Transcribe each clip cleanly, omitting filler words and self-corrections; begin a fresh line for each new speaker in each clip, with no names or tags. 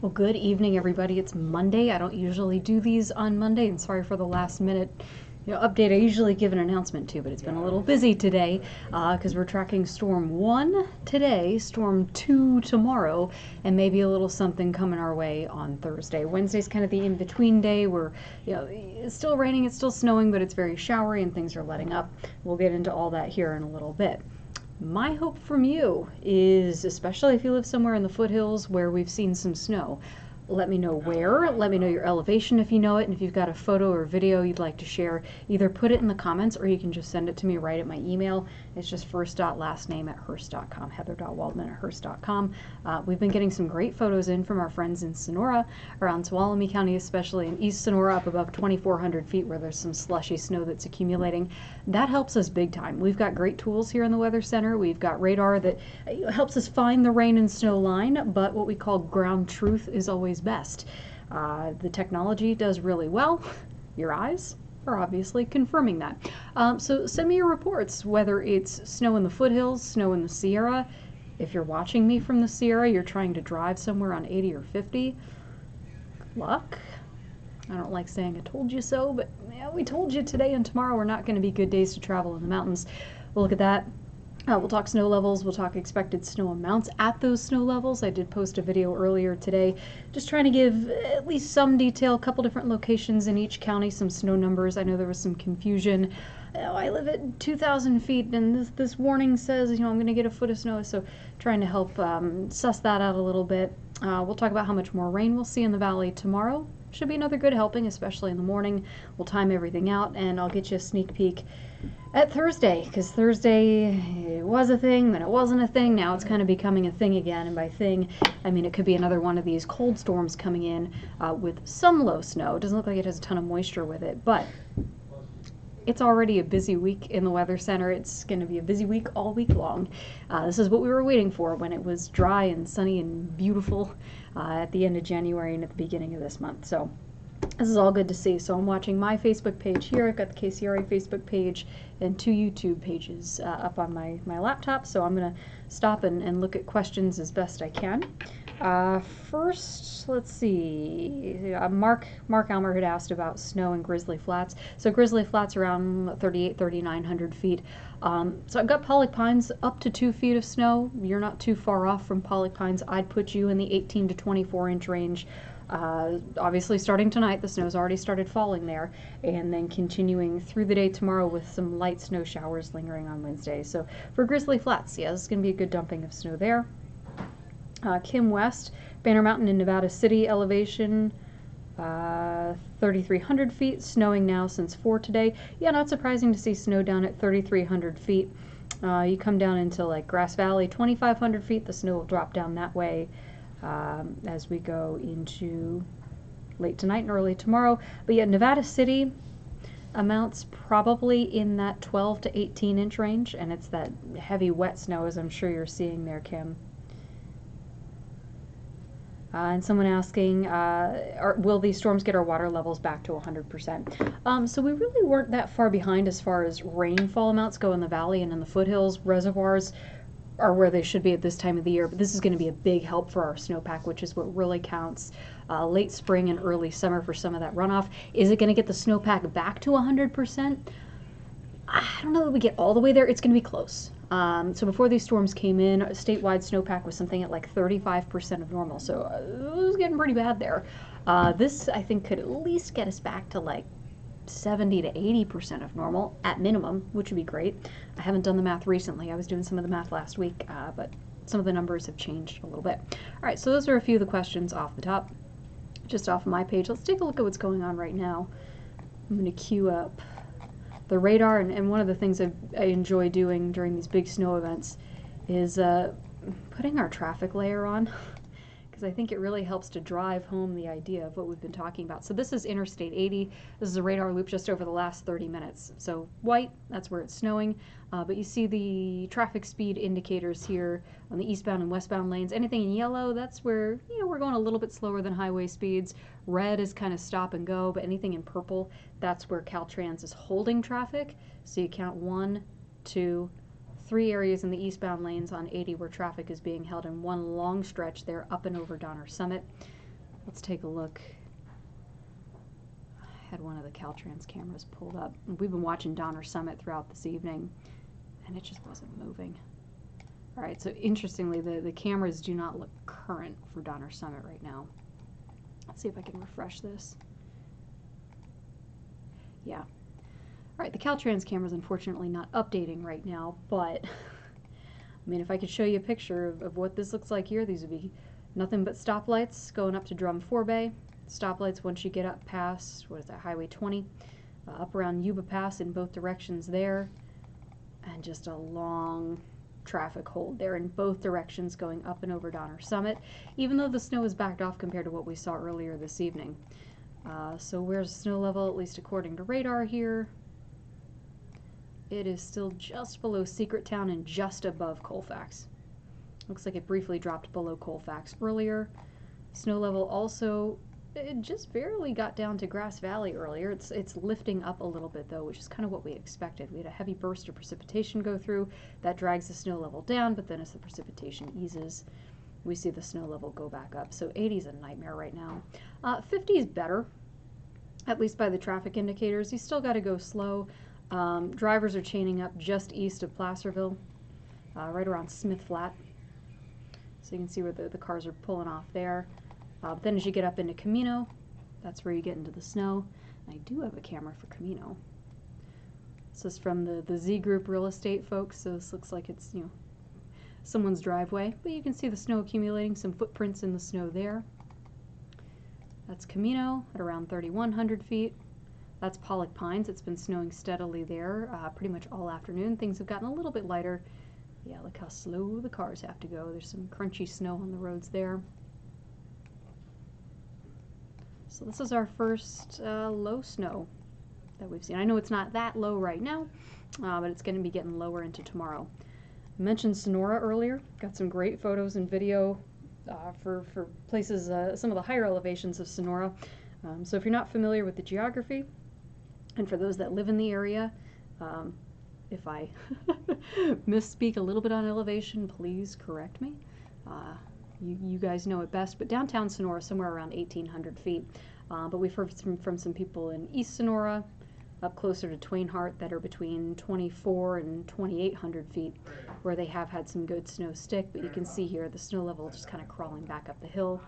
Well, good evening, everybody. It's Monday. I don't usually do these on Monday, and sorry for the last minute update. I usually give an announcement too, but it's been a little busy today because we're tracking Storm 1 today, Storm 2 tomorrow, and maybe a little something coming our way on Thursday. Wednesday's kind of the in-between day where it's still raining, it's still snowing, but it's very showery and things are letting up. We'll get into all that here in a little bit. My hope from you is, especially if you live somewhere in the foothills where we've seen some snow, let me know where, let me know your elevation if you know it, and if you've got a photo or video you'd like to share, either put it in the comments or you can just send it to me right at my email. It's just first.lastname@hearst.com, heather.waldman@hearst.com. We've been getting some great photos in from our friends in Sonora, around Tuolumne County, especially in East Sonora, up above 2,400 feet where there's some slushy snow that's accumulating. That helps us big time. We've got great tools here in the Weather Center. We've got radar that helps us find the rain and snow line, but what we call ground truth is always best. The technology does really well. Your eyes are obviously confirming that. So send me your reports, whether it's snow in the foothills, snow in the Sierra. If you're watching me from the Sierra, you're trying to drive somewhere on 80 or 50, good luck. I don't like saying I told you so, but yeah, we told you today and tomorrow are not going to be good days to travel in the mountains. We'll look at that. We'll talk snow levels, we'll talk expected snow amounts at those snow levels. I did post a video earlier today just trying to give at least some detail, a couple different locations in each county, some snow numbers. I know there was some confusion. I live at 2,000 feet and this warning says, I'm going to get a foot of snow, so trying to help suss that out a little bit. We'll talk about how much more rain we'll see in the valley tomorrow. Should be another good helping, especially in the morning. We'll time everything out and I'll get you a sneak peek at Thursday, because Thursday it was a thing, then it wasn't a thing, now it's kind of becoming a thing again, and by thing, I mean it could be another one of these cold storms coming in with some low snow. It doesn't look like it has a ton of moisture with it, but it's already a busy week in the Weather Center. It's going to be a busy week all week long. This is what we were waiting for when it was dry and sunny and beautiful at the end of January and at the beginning of this month. So this is all good to see. So I'm watching my Facebook page here. I've got the KCRA Facebook page and 2 YouTube pages up on my laptop. So I'm going to stop and look at questions as best I can. First, let's see. Mark Almer had asked about snow in Grizzly Flats. So Grizzly Flats around 3,900 feet. So I've got Pollock Pines up to 2 feet of snow. You're not too far off from Pollock Pines. I'd put you in the 18 to 24 inch range. Obviously starting tonight, the snow's already started falling there, and then continuing through the day tomorrow with some light snow showers lingering on Wednesday. So for Grizzly Flats, yeah, this is going to be a good dumping of snow there. Kim West, Banner Mountain in Nevada City, elevation 3,300 feet, snowing now since 4 today. Yeah, not surprising to see snow down at 3,300 feet. You come down into like Grass Valley, 2,500 feet, the snow will drop down that way as we go into late tonight and early tomorrow. But yeah, Nevada City amounts probably in that 12 to 18 inch range, and it's that heavy wet snow, as I'm sure you're seeing there, Kim. And someone asking, will these storms get our water levels back to 100%? So we really weren't that far behind as far as rainfall amounts go in the valley and in the foothills. Reservoirs are where they should be at this time of the year, but this is going to be a big help for our snowpack, which is what really counts late spring and early summer for some of that runoff. Is it going to get the snowpack back to 100%? I don't know that we get all the way there. It's going to be close. So before these storms came in, statewide snowpack was something at like 35% of normal, so it was getting pretty bad there. This, I think, could at least get us back to like 70 to 80% of normal at minimum, which would be great. I haven't done the math recently. I was doing some of the math last week, but some of the numbers have changed a little bit. All right, so those are a few of the questions off the top, just off of my page. Let's take a look at what's going on right now. I'm going to queue up the radar, and one of the things I enjoy doing during these big snow events is putting our traffic layer on, because I think it really helps to drive home the idea of what we've been talking about. So this is Interstate 80. This is a radar loop just over the last 30 minutes. So white, that's where it's snowing, but you see the traffic speed indicators here on the eastbound and westbound lanes. Anything in yellow, that's where we're going a little bit slower than highway speeds. Red is kind of stop and go, but anything in purple, that's where Caltrans is holding traffic. So you count 1, 2, 3 areas in the eastbound lanes on 80 where traffic is being held in one long stretch there up and over Donner Summit. let's take a look. I had one of the Caltrans cameras pulled up. We've been watching Donner Summit throughout this evening, and it just wasn't moving. All right, so interestingly, the cameras do not look current for Donner Summit right now. Let's see if I can refresh this. Yeah. All right, the Caltrans camera is unfortunately not updating right now, but I mean, if I could show you a picture of what this looks like here, these would be nothing but stoplights going up to Drum 4 Bay. Stoplights once you get up past, what is that, Highway 20, up around Yuba Pass in both directions there, and just a long traffic hold there in both directions going up and over Donner Summit, even though the snow is backed off compared to what we saw earlier this evening. So where's the snow level, at least according to radar here? It is still just below Secret Town and just above Colfax. Looks like it briefly dropped below Colfax earlier. Snow level also, it just barely got down to Grass Valley earlier. It's lifting up a little bit though, which is kind of what we expected. We had a heavy burst of precipitation go through. That drags the snow level down, but then as the precipitation eases, we see the snow level go back up. So 80 is a nightmare right now. 50 is better, at least by the traffic indicators. You still got to go slow. Drivers are chaining up just east of Placerville, right around Smith Flat. So you can see where the cars are pulling off there. But then as you get up into Camino, that's where you get into the snow. And I do have a camera for Camino. This is from the Z Group real estate folks, so this looks like it's, you know, someone's driveway. But you can see the snow accumulating, some footprints in the snow there. That's Camino at around 3,100 feet. That's Pollock Pines. It's been snowing steadily there pretty much all afternoon. Things have gotten a little bit lighter. Yeah, look how slow the cars have to go. There's some crunchy snow on the roads there. So this is our first low snow that we've seen. I know it's not that low right now, but it's going to be getting lower into tomorrow. I mentioned Sonora earlier. Got some great photos and video for places, some of the higher elevations of Sonora. So if you're not familiar with the geography, and for those that live in the area, if I misspeak a little bit on elevation, please correct me. You guys know it best, but downtown Sonora, somewhere around 1,800 feet. But we've heard from some people in East Sonora, up closer to Twain Harte, that are between 2,400 and 2,800 feet, where they have had some good snow stick. But you can see here the snow level just kind of crawling back up the hill.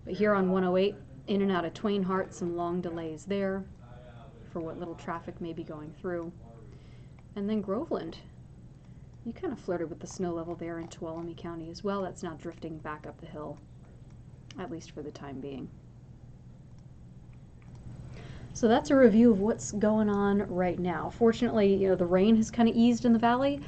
But here on 108, in and out of Twain Harte, some long delays there for what little traffic may be going through. And then Groveland. You kind of flirted with the snow level there in Tuolumne County as well. That's now drifting back up the hill, at least for the time being. So that's a review of what's going on right now. Fortunately, you know, the rain has kind of eased in the valley.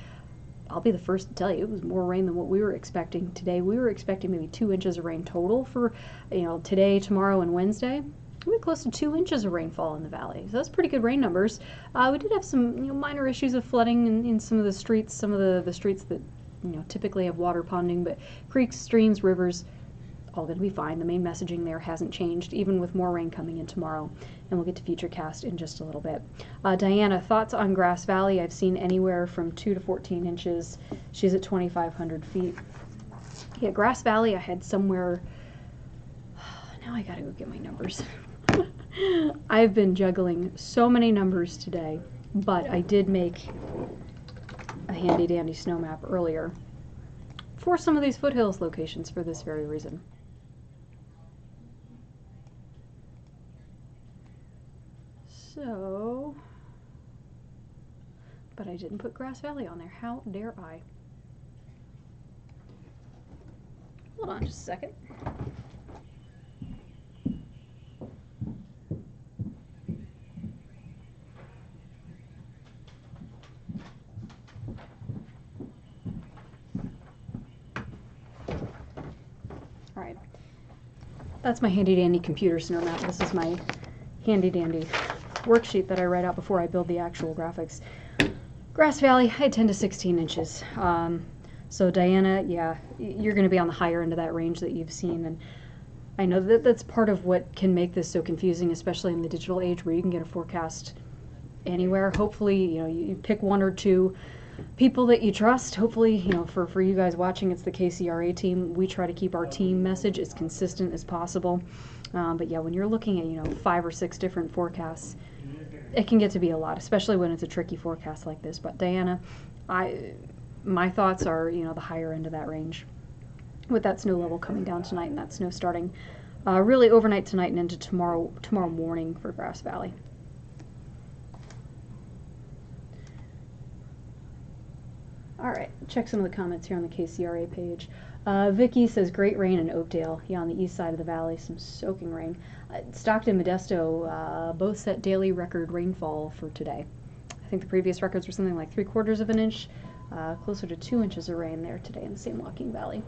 I'll be the first to tell you, it was more rain than what we were expecting today. We were expecting maybe 2 inches of rain total for, you know, today, tomorrow, and Wednesday. We had close to 2 inches of rainfall in the valley. So that's pretty good rain numbers. We did have some, you know, minor issues of flooding in some of the streets, the streets that, you know, typically have water ponding, but creeks, streams, rivers, all going to be fine. The main messaging there hasn't changed, even with more rain coming in tomorrow. And we'll get to Futurecast in just a little bit. Diana, thoughts on Grass Valley? I've seen anywhere from 2 to 14 inches. She's at 2,500 feet. Yeah, Grass Valley, I had somewhere, now I got to go get my numbers. I've been juggling so many numbers today, but I did make a handy dandy snow map earlier for some of these foothills locations for this very reason. So, but I didn't put Grass Valley on there. How dare I? Hold on just a second. All right, that's my handy dandy computer snow map. This is my handy dandy worksheet that I write out before I build the actual graphics. Grass Valley, I had 10 to 16 inches. So Diana, yeah, you're going to be on the higher end of that range that you've seen, and I know that that's part of what can make this so confusing, especially in the digital age where you can get a forecast anywhere. Hopefully, you know, you pick one or two people that you trust. Hopefully, you know, for you guys watching, it's the KCRA team. We try to keep our team message as consistent as possible. But yeah, when you're looking at, you know, 5 or 6 different forecasts, it can get to be a lot, especially when it's a tricky forecast like this. But Diana, my thoughts are, you know, the higher end of that range, with that snow level coming down tonight and that snow starting really overnight tonight and into tomorrow morning for Grass Valley. All right, check some of the comments here on the KCRA page. Vicky says great rain in Oakdale. Yeah, on the east side of the valley, some soaking rain. Stockton, Modesto, both set daily record rainfall for today. I think the previous records were something like 3/4 of an inch, closer to 2 inches of rain there today in the San Joaquin Valley.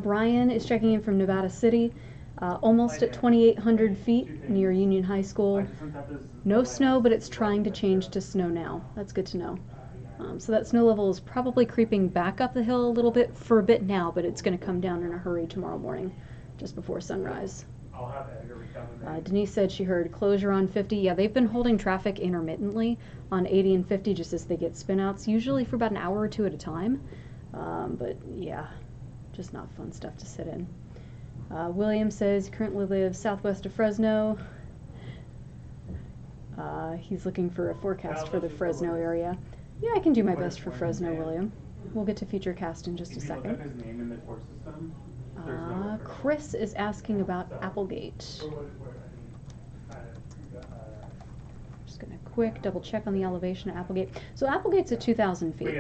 Brian is checking in from Nevada City, almost at 2,800 feet near Union High School. No snow, but it's trying to change to snow now. That's good to know. So that snow level is probably creeping back up the hill a little bit for a bit now, but it's going to come down in a hurry tomorrow morning, just before sunrise. Denise said she heard closure on 50. Yeah, they've been holding traffic intermittently on 80 and 50 just as they get spinouts, usually for about an hour or two at a time. But yeah, just not fun stuff to sit in. William says he currently lives southwest of Fresno. He's looking for a forecast for the Fresno area. Yeah, I can do my best for Fresno, William. We'll get to Futurecast in just a second. Chris is asking about Applegate. Just going to quick double check on the elevation of Applegate. So Applegate's at 2,000 feet.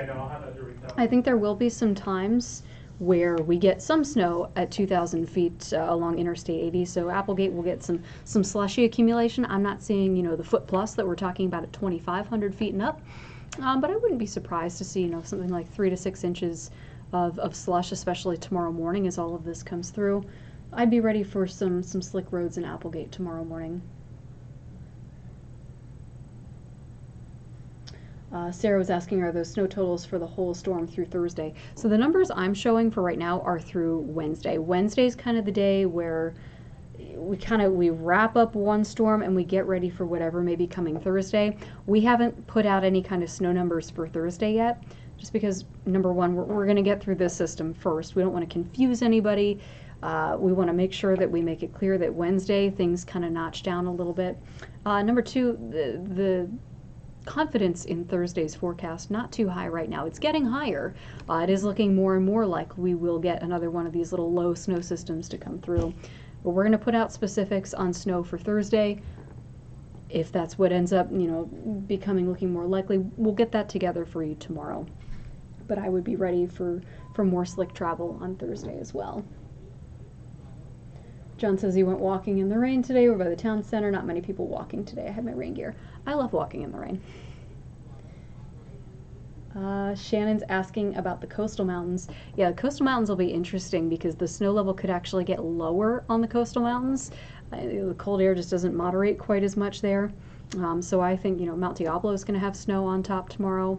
I think there will be some times where we get some snow at 2,000 feet along Interstate 80. So Applegate will get some slushy accumulation. I'm not seeing, you know, the foot plus that we're talking about at 2,500 feet and up. But I wouldn't be surprised to see, you know, something like 3 to 6 inches of slush, especially tomorrow morning as all of this comes through. I'd be ready for some slick roads in Applegate tomorrow morning. Sarah was asking, are those snow totals for the whole storm through Thursday? So the numbers I'm showing for right now are through Wednesday. Wednesday's kind of the day where we wrap up one storm and we get ready for whatever may be coming Thursday. We haven't put out any kind of snow numbers for Thursday yet, just because, number one, we're going to get through this system first. We don't want to confuse anybody. We want to make sure that we make it clear that Wednesday things kind of notch down a little bit. Number two, the confidence in Thursday's forecast, not too high right now. It's getting higher. It is looking more and more like we will get another one of these little low snow systems to come through. But we're going to put out specifics on snow for Thursday. If that's what ends up, you know, looking more likely, we'll get that together for you tomorrow. But I would be ready for more slick travel on Thursday as well. John says he went walking in the rain today. We're by the town center. Not many people walking today. I had my rain gear. I love walking in the rain. Shannon's asking about the coastal mountains. Yeah, the coastal mountains will be interesting because the snow level could actually get lower on the coastal mountains. The cold air just doesn't moderate quite as much there. So I think, you know, Mount Diablo is going to have snow on top tomorrow.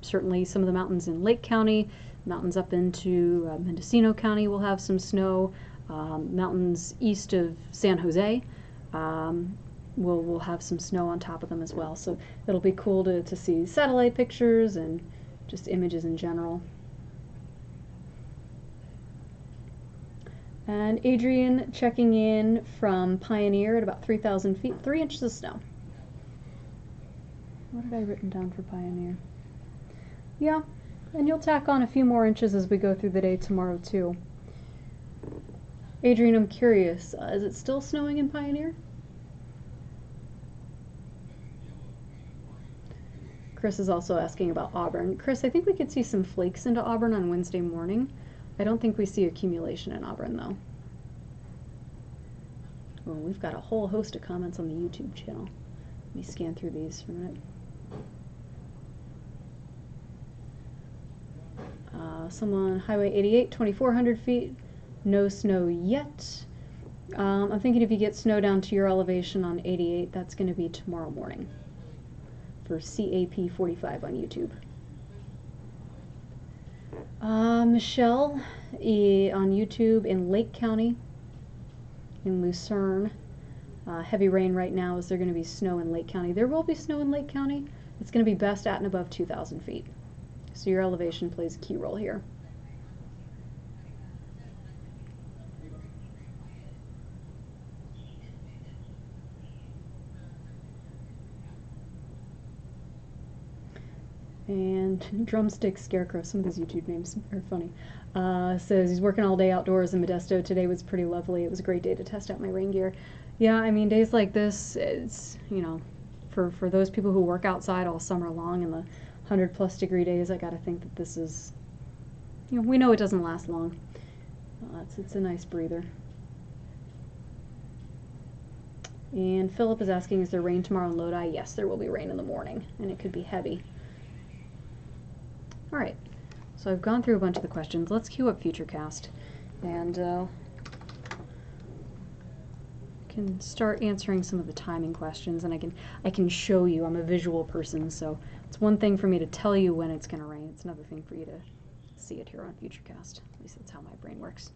Certainly some of the mountains in Lake County, mountains up into Mendocino County will have some snow. Mountains east of San Jose will have some snow on top of them as well. So it'll be cool to see satellite pictures and just images in general. And Adrian checking in from Pioneer at about 3,000 feet, 3 inches of snow. What had I written down for Pioneer? Yeah, and you'll tack on a few more inches as we go through the day tomorrow too. Adrian, I'm curious, is it still snowing in Pioneer? Chris is also asking about Auburn. Chris, I think we could see some flakes into Auburn on Wednesday morning. I don't think we see accumulation in Auburn, though. Well, we've got a whole host of comments on the YouTube channel. Let me scan through these for a minute. Someone, Highway 88, 2,400 feet. No snow yet. I'm thinking if you get snow down to your elevation on 88, that's going to be tomorrow morning for CAP 45 on YouTube. Michelle on YouTube in Lake County, in Lucerne. Heavy rain right now. Is there going to be snow in Lake County? There will be snow in Lake County. It's going to be best at and above 2,000 feet. So your elevation plays a key role here. And Drumstick Scarecrow, some of these YouTube names are funny, says he's working all day outdoors in Modesto. Today was pretty lovely. It was a great day to test out my rain gear. Yeah, I mean, days like this, it's, you know, for those people who work outside all summer long in the 100+ degree days, I gotta think that this is, you know, we know it doesn't last long. It's a nice breather. And Philip is asking, is there rain tomorrow in Lodi? Yes, there will be rain in the morning, and it could be heavy. All right, so I've gone through a bunch of the questions. Let's queue up Futurecast, and can start answering some of the timing questions. And I can show you. I'm a visual person, so it's one thing for me to tell you when it's going to rain. It's another thing for you to see it here on Futurecast. At least that's how my brain works.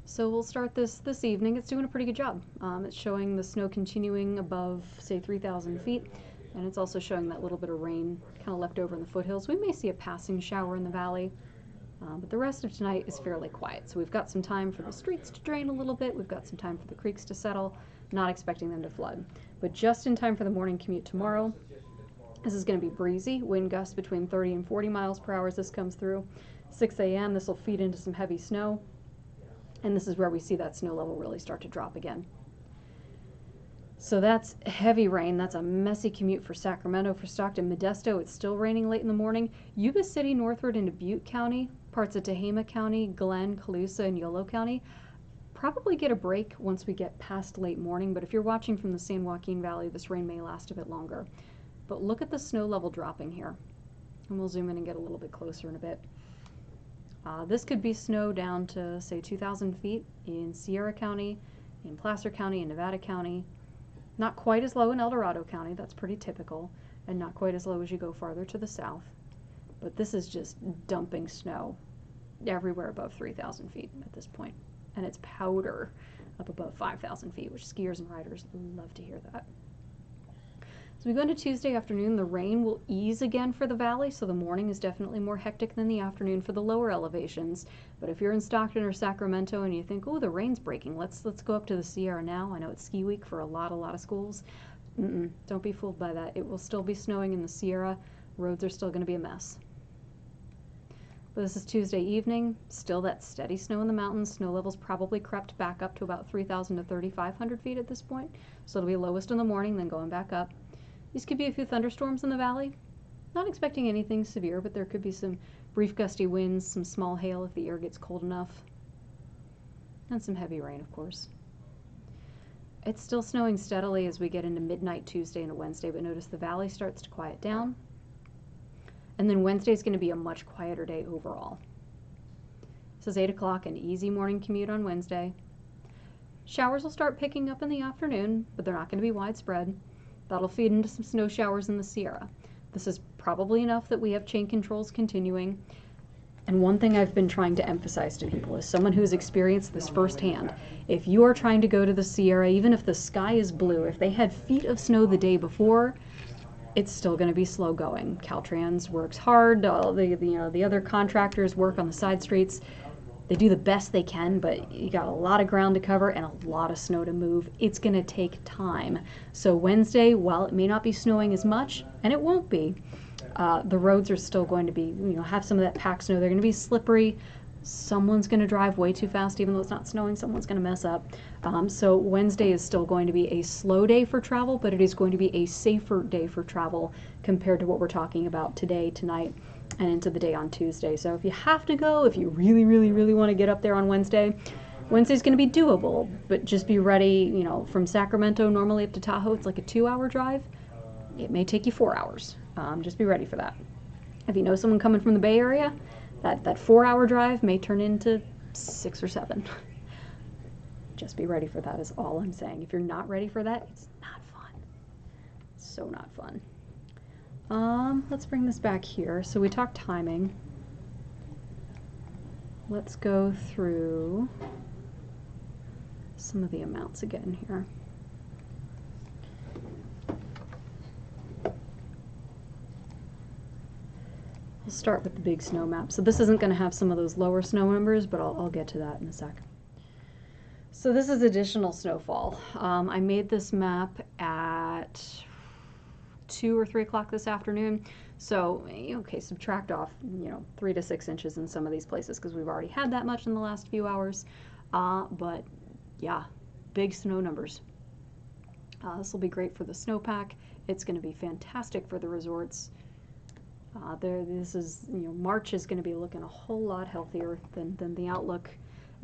So we'll start this evening. It's doing a pretty good job. It's showing the snow continuing above, say, 3,000 feet. And it's also showing that little bit of rain kind of left over in the foothills. We may see a passing shower in the valley, but the rest of tonight is fairly quiet. So we've got some time for the streets to drain a little bit. We've got some time for the creeks to settle, not expecting them to flood. But just in time for the morning commute tomorrow. This is going to be breezy, wind gusts between 30 and 40 miles per hour as this comes through. 6 a.m., this will feed into some heavy snow. And this is where we see that snow level really start to drop again. So that's heavy rain. That's a messy commute for Sacramento. For Stockton, Modesto, it's still raining late in the morning. Yuba City northward into Butte County, parts of Tehama County, Glenn, Colusa, and Yolo County probably get a break once we get past late morning. But if you're watching from the San Joaquin Valley, this rain may last a bit longer. But look at the snow level dropping here. And we'll zoom in and get a little bit closer in a bit. This could be snow down to, say, 2,000 feet in Sierra County, in Placer County, in Nevada County. Not quite as low in El Dorado County, that's pretty typical, and not quite as low as you go farther to the south. But this is just dumping snow everywhere above 3,000 feet at this point. And it's powder up above 5,000 feet, which skiers and riders love to hear that. So we go into Tuesday afternoon, the rain will ease again for the valley, so the morning is definitely more hectic than the afternoon for the lower elevations. But if you're in Stockton or Sacramento and you think, oh, the rain's breaking, let's go up to the Sierra now. I know it's ski week for a lot of schools. Don't be fooled by that. It will still be snowing in the Sierra. Roads are still going to be a mess. But this is Tuesday evening, still that steady snow in the mountains. Snow levels probably crept back up to about 3,000 to 3,500 feet at this point. So it'll be lowest in the morning, then going back up. These could be a few thunderstorms in the valley. Not expecting anything severe, but there could be some brief gusty winds, some small hail if the air gets cold enough, and some heavy rain, of course. It's still snowing steadily as we get into midnight Tuesday into Wednesday, but notice the valley starts to quiet down. And then Wednesday is going to be a much quieter day overall. This is 8 o'clock, an easy morning commute on Wednesday. Showers will start picking up in the afternoon, but they're not going to be widespread. That'll feed into some snow showers in the Sierra. This is probably enough that we have chain controls continuing. And one thing I've been trying to emphasize to people is someone who's experienced this firsthand. If you are trying to go to the Sierra, even if the sky is blue, if they had feet of snow the day before, it's still going to be slow going. Caltrans works hard. All the other contractors work on the side streets. They do the best they can, but you got a lot of ground to cover and a lot of snow to move. It's going to take time. So Wednesday, while it may not be snowing as much, and it won't be, the roads are still going to be, have some of that packed snow. They're going to be slippery. Someone's going to drive way too fast, even though it's not snowing. Someone's going to mess up. So Wednesday is still going to be a slow day for travel, but it is going to be a safer day for travel compared to what we're talking about today, tonight, and into the day on Tuesday. So if you have to go, if you really want to get up there on Wednesday, Wednesday's going to be doable, but just be ready. From Sacramento normally up to Tahoe, it's like a 2-hour drive. It may take you 4 hours. Just be ready for that. If you know someone coming from the Bay Area, that 4-hour drive may turn into 6 or 7. Just be ready for that is all I'm saying. If you're not ready for that, it's not fun. It's so not fun. Let's bring this back here. So we talked timing. Let's go through some of the amounts again here. We'll start with the big snow map. So this isn't going to have some of those lower snow numbers, but I'll get to that in a sec. So this is additional snowfall. I made this map at 2 or 3 o'clock this afternoon. So, okay, subtract off, 3 to 6 inches in some of these places because we've already had that much in the last few hours. But yeah, big snow numbers. This will be great for the snowpack. It's going to be fantastic for the resorts. March is going to be looking a whole lot healthier than the outlook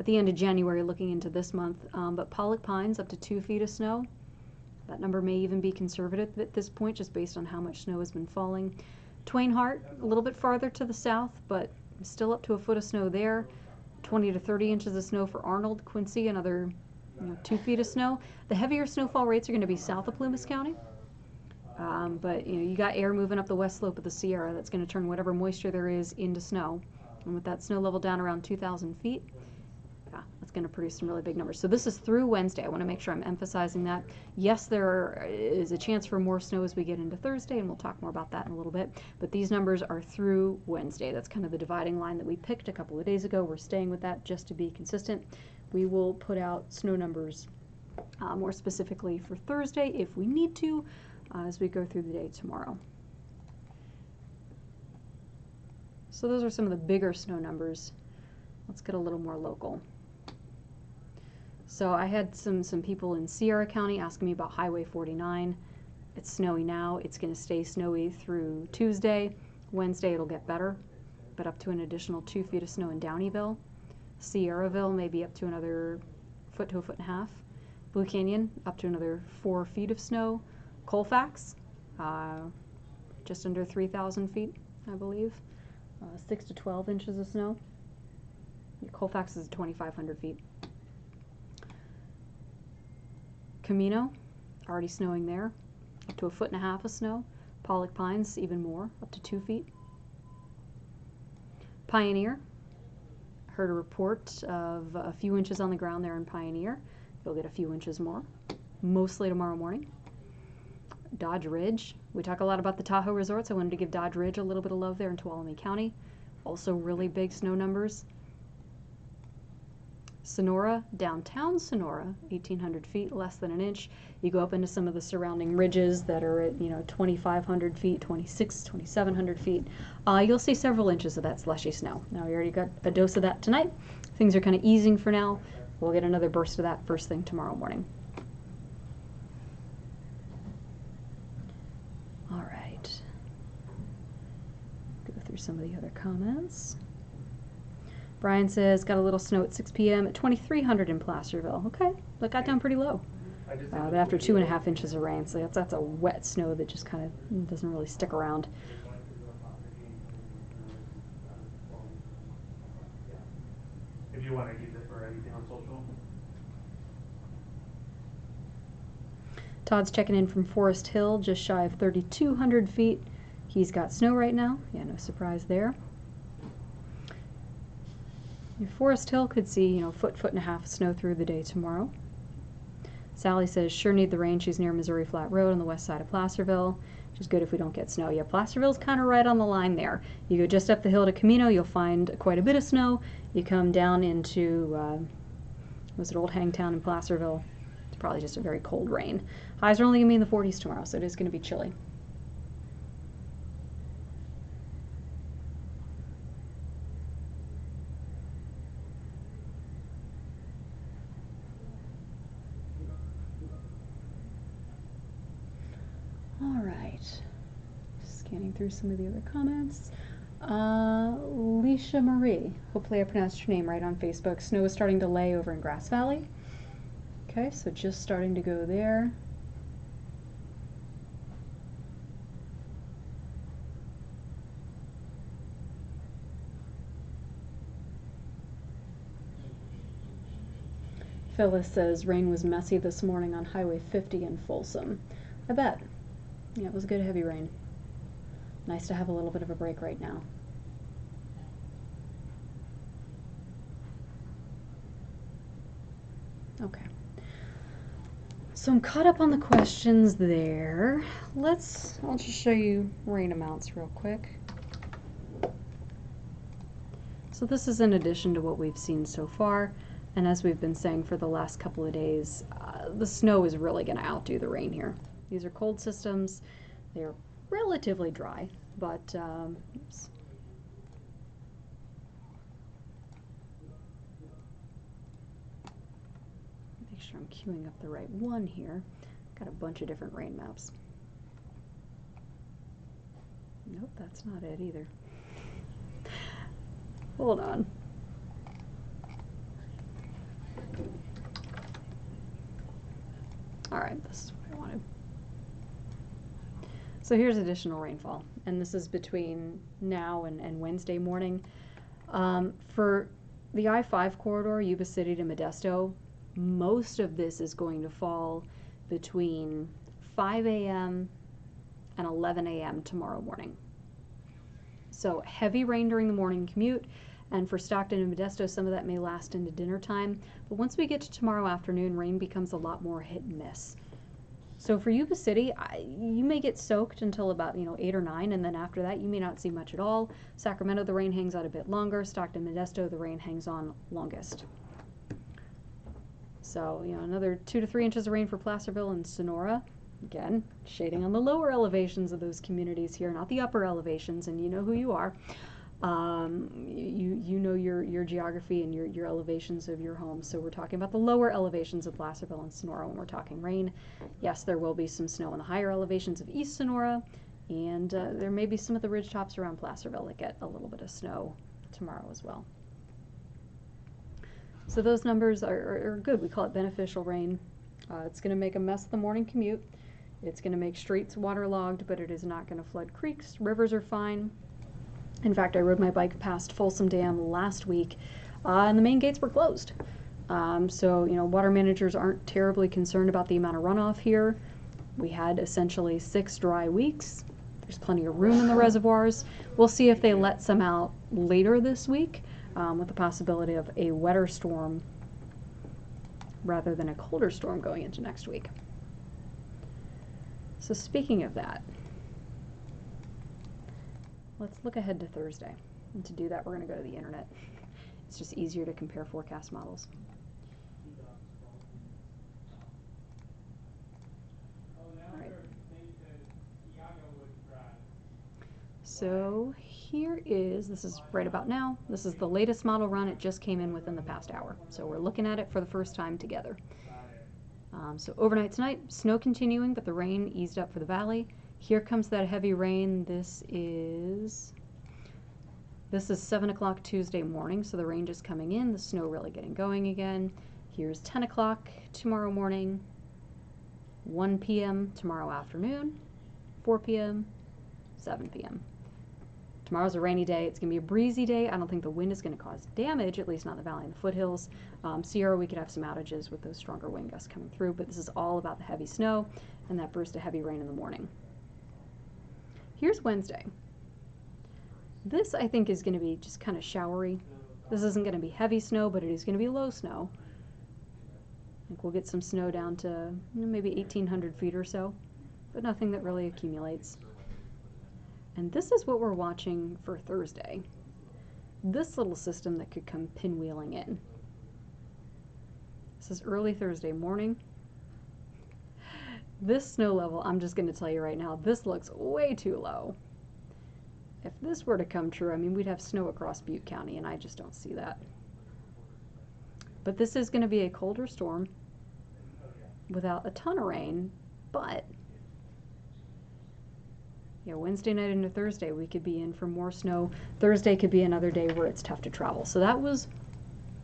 at the end of January looking into this month. But Pollock Pines up to 2 feet of snow. That number may even be conservative at this point just based on how much snow has been falling. Twain Harte, a little bit farther to the south, but still up to 1 foot of snow there. 20 to 30 inches of snow for Arnold. Quincy, another 2 feet of snow. The heavier snowfall rates are going to be south of Plumas County. But you got air moving up the west slope of the Sierra that's going to turn whatever moisture there is into snow. And with that snow level down around 2,000 feet, yeah, that's going to produce some really big numbers. So this is through Wednesday. I want to make sure I'm emphasizing that. Yes, there is a chance for more snow as we get into Thursday, and we'll talk more about that in a little bit. But these numbers are through Wednesday. That's kind of the dividing line that we picked a couple of days ago. We're staying with that just to be consistent. We will put out snow numbers more specifically for Thursday if we need to as we go through the day tomorrow. So those are some of the bigger snow numbers. Let's get a little more local. So I had some people in Sierra County asking me about Highway 49. It's snowy now. It's going to stay snowy through Tuesday. Wednesday it'll get better, but up to an additional 2 feet of snow in Downeyville. Sierraville maybe up to another 1 foot to 1.5 feet. Blue Canyon up to another 4 feet of snow. Colfax, just under 3,000 feet, I believe. 6 to 12 inches of snow. Colfax is 2,500 feet. Camino, already snowing there, up to 1.5 feet of snow. Pollock Pines, even more, up to 2 feet. Pioneer, heard a report of a few inches on the ground there in Pioneer. You'll get a few inches more, mostly tomorrow morning. Dodge Ridge, we talk a lot about the Tahoe resorts. I wanted to give Dodge Ridge a little bit of love there in Tuolumne County. Also really big snow numbers. Sonora, downtown Sonora, 1,800 feet, less than an inch. You go up into some of the surrounding ridges that are at 2,500 feet, 2,700 feet. You'll see several inches of that slushy snow. Now we already got a dose of that tonight. Things are kind of easing for now. We'll get another burst of that first thing tomorrow morning. All right. Go through some of the other comments. Brian says, got a little snow at 6 p.m. at 2,300 in Placerville. Okay, that got down pretty low. But after 2.5 inches of rain, so that's a wet snow that just kind of doesn't really stick around.
If you want to use it for anything on social.
Todd's checking in from Forest Hill, just shy of 3,200 feet. He's got snow right now. Yeah, no surprise there. Forest Hill could see, 1 foot, 1.5 feet of snow through the day tomorrow. Sally says, sure need the rain. She's near Missouri Flat Road on the west side of Placerville, which is good if we don't get snow. Yeah, Placerville's kind of right on the line there. You go just up the hill to Camino, you'll find quite a bit of snow. You come down into, was it Old Hangtown in Placerville? It's probably just a very cold rain. Highs are only going to be in the 40s tomorrow, so it is going to be chilly. Scanning through some of the other comments. Leisha Marie, hopefully I pronounced your name right on Facebook. Snow is starting to lay over in Grass Valley. Okay, so just starting to go there. Phyllis says rain was messy this morning on Highway 50 in Folsom. I bet. Yeah, it was good heavy rain. Nice to have a little bit of a break right now. Okay. So I'm caught up on the questions there. I'll just show you rain amounts real quick. So this is in addition to what we've seen so far, and as we've been saying for the last couple of days, the snow is really going to outdo the rain here. These are cold systems. They're relatively dry, but oops. Make sure I'm queuing up the right one here. Got a bunch of different rain maps. Nope, that's not it either. Hold on. All right, this is what I wanted. So here's additional rainfall, and this is between now and Wednesday morning. For the I-5 corridor, Yuba City to Modesto, most of this is going to fall between 5 a.m. and 11 a.m. tomorrow morning. So heavy rain during the morning commute, and for Stockton and Modesto, some of that may last into dinner time. But once we get to tomorrow afternoon, rain becomes a lot more hit and miss. So for Yuba City, you may get soaked until about 8 or 9, and then after that you may not see much at all. Sacramento, the rain hangs out a bit longer. Stockton, Modesto, the rain hangs on longest. So another 2 to 3 inches of rain for Placerville and Sonora. Again, shading on the lower elevations of those communities here, not the upper elevations, and you know who you are. You know your geography and your elevations of your home. So we're talking about the lower elevations of Placerville and Sonora when we're talking rain. Yes, there will be some snow in the higher elevations of East Sonora, and there may be some of the ridge tops around Placerville that get a little bit of snow tomorrow as well. So those numbers are good. We call it beneficial rain. It's going to make a mess of the morning commute. It's going to make streets waterlogged, but it is not going to flood creeks. Rivers are fine. In fact, I rode my bike past Folsom Dam last week, and the main gates were closed. So, water managers aren't terribly concerned about the amount of runoff here. We had essentially 6 dry weeks. There's plenty of room in the reservoirs. We'll see if they let some out later this week, with the possibility of a wetter storm rather than a colder storm going into next week. So speaking of that, let's look ahead to Thursday. And to do that, we're going to go to the internet. It's just easier to compare forecast models. All right. So this is right about now. This is the latest model run. It just came in within the past hour. So we're looking at it for the first time together. So overnight tonight, snow continuing, but the rain eased up for the valley. Here comes that heavy rain. This is 7 o'clock Tuesday morning, so the rain just coming in, the snow really getting going again. Here's 10 o'clock tomorrow morning, 1 p.m. tomorrow afternoon, 4 p.m., 7 p.m. Tomorrow's a rainy day. It's going to be a breezy day. I don't think the wind is going to cause damage, at least not in the valley and the foothills. Sierra, we could have some outages with those stronger wind gusts coming through, but this is all about the heavy snow and that burst of heavy rain in the morning. Here's Wednesday. This, I think, is going to be just kind of showery. This isn't going to be heavy snow, but it is going to be low snow. I think we'll get some snow down to maybe 1,800 feet or so, but nothing that really accumulates. And this is what we're watching for Thursday. This little system that could come pinwheeling in. This is early Thursday morning. This snow level, I'm just going to tell you right now, this looks way too low. If this were to come true, I mean, we'd have snow across Butte County, and I just don't see that. But this is going to be a colder storm without a ton of rain, but Wednesday night into Thursday, we could be in for more snow. Thursday could be another day where it's tough to travel. So that was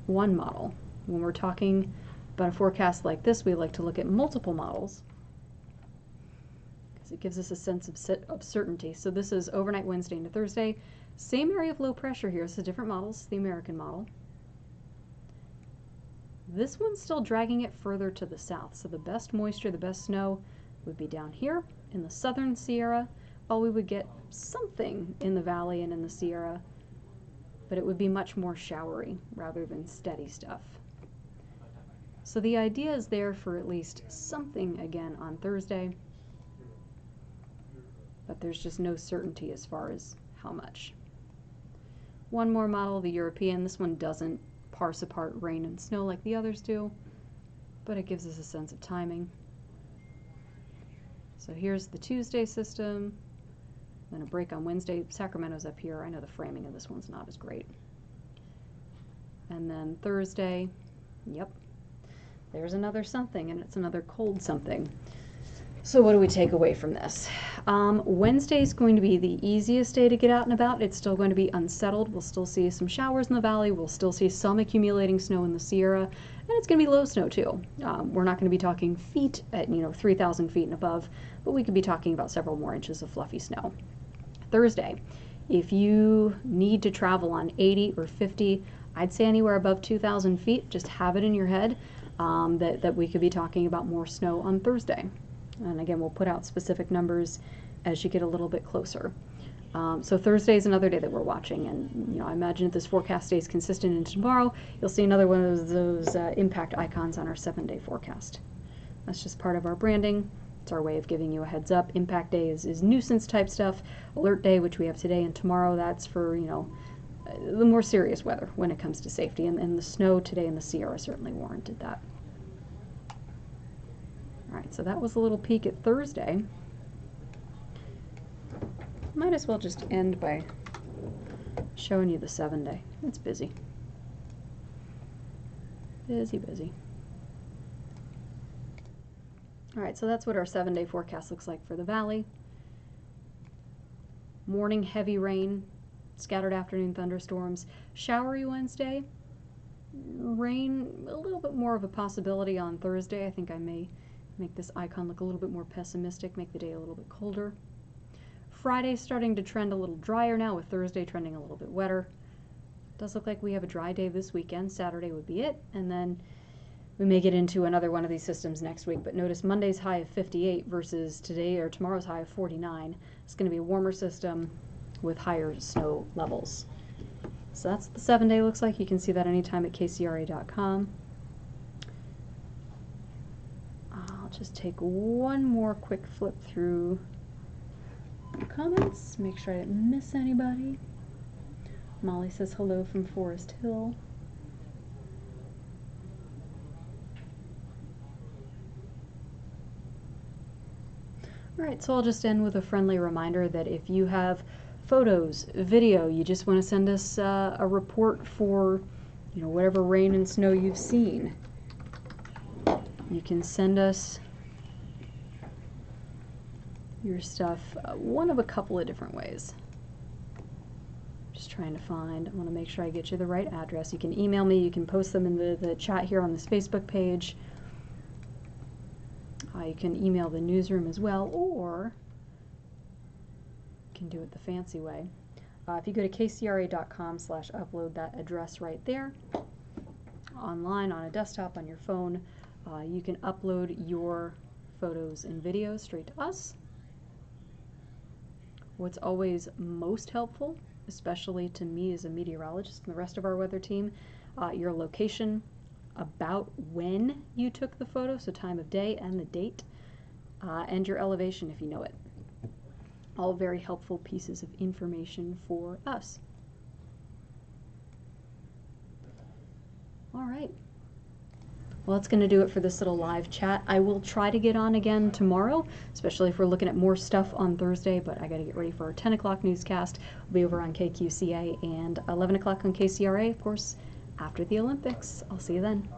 one model. When we're talking about a forecast like this, we like to look at multiple models because it gives us a sense of certainty. So this is overnight Wednesday into Thursday. Same area of low pressure here. So different models, the American model. This one's still dragging it further to the south. So the best moisture, the best snow would be down here in the southern Sierra. While we would get something in the valley and in the Sierra, but it would be much more showery rather than steady stuff. So the idea is there for at least something again on Thursday, but there's just no certainty as far as how much. One more model, the European. This one doesn't parse apart rain and snow like the others do, but it gives us a sense of timing. So here's the Tuesday system, then a break on Wednesday. Sacramento's up here. I know the framing of this one's not as great. And then Thursday, yep, there's another something, and it's another cold something. So what do we take away from this? Wednesday is going to be the easiest day to get out and about. It's still going to be unsettled. We'll still see some showers in the valley. We'll still see some accumulating snow in the Sierra, and it's going to be low snow too. We're not going to be talking feet at 3,000 feet and above, but we could be talking about several more inches of fluffy snow. Thursday, if you need to travel on 80 or 50, I'd say anywhere above 2,000 feet, just have it in your head that we could be talking about more snow on Thursday. And again, we'll put out specific numbers as you get a little bit closer. So Thursday is another day that we're watching, and I imagine if this forecast stays consistent into tomorrow, you'll see another one of those impact icons on our 7-day forecast. That's just part of our branding. It's our way of giving you a heads up. Impact day is nuisance type stuff. Alert day, which we have today and tomorrow, that's for the more serious weather when it comes to safety, and the snow today in the Sierra certainly warranted that. All right, so that was a little peek at Thursday. Might as well just end by showing you the 7-day. It's busy. Busy, busy. All right, so that's what our 7-day forecast looks like for the valley. Morning heavy rain, scattered afternoon thunderstorms. Showery Wednesday. Rain, a little bit more of a possibility on Thursday. I think I may make this icon look a little bit more pessimistic, make the day a little bit colder. Friday starting to trend a little drier now, with Thursday trending a little bit wetter. Does look like we have a dry day this weekend. Saturday would be it, and then we may get into another one of these systems next week, but notice Monday's high of 58 versus today or tomorrow's high of 49. It's going to be a warmer system with higher snow levels. So that's what the 7-day looks like. You can see that anytime at kcra.com. I'll just take one more quick flip through the comments, make sure I didn't miss anybody. Molly says hello from Forest Hill. All right, so I'll just end with a friendly reminder that if you have photos, video, you just want to send us a report for whatever rain and snow you've seen, you can send us your stuff one of a couple of different ways. Just trying to find, I want to make sure I get you the right address. You can email me, you can post them in the chat here on this Facebook page. You can email the newsroom as well, or you can do it the fancy way. If you go to kcra.com/upload, that address right there, online, on a desktop, on your phone, you can upload your photos and videos straight to us. What's always most helpful, especially to me as a meteorologist and the rest of our weather team, your location, about when you took the photo, so time of day and the date, and your elevation if you know it. All very helpful pieces of information for us. All right. Well, that's going to do it for this little live chat. I will try to get on again tomorrow, especially if we're looking at more stuff on Thursday, but I got to get ready for our 10 o'clock newscast. We'll be over on KQCA, and 11 o'clock on KCRA, of course, after the Olympics. I'll see you then.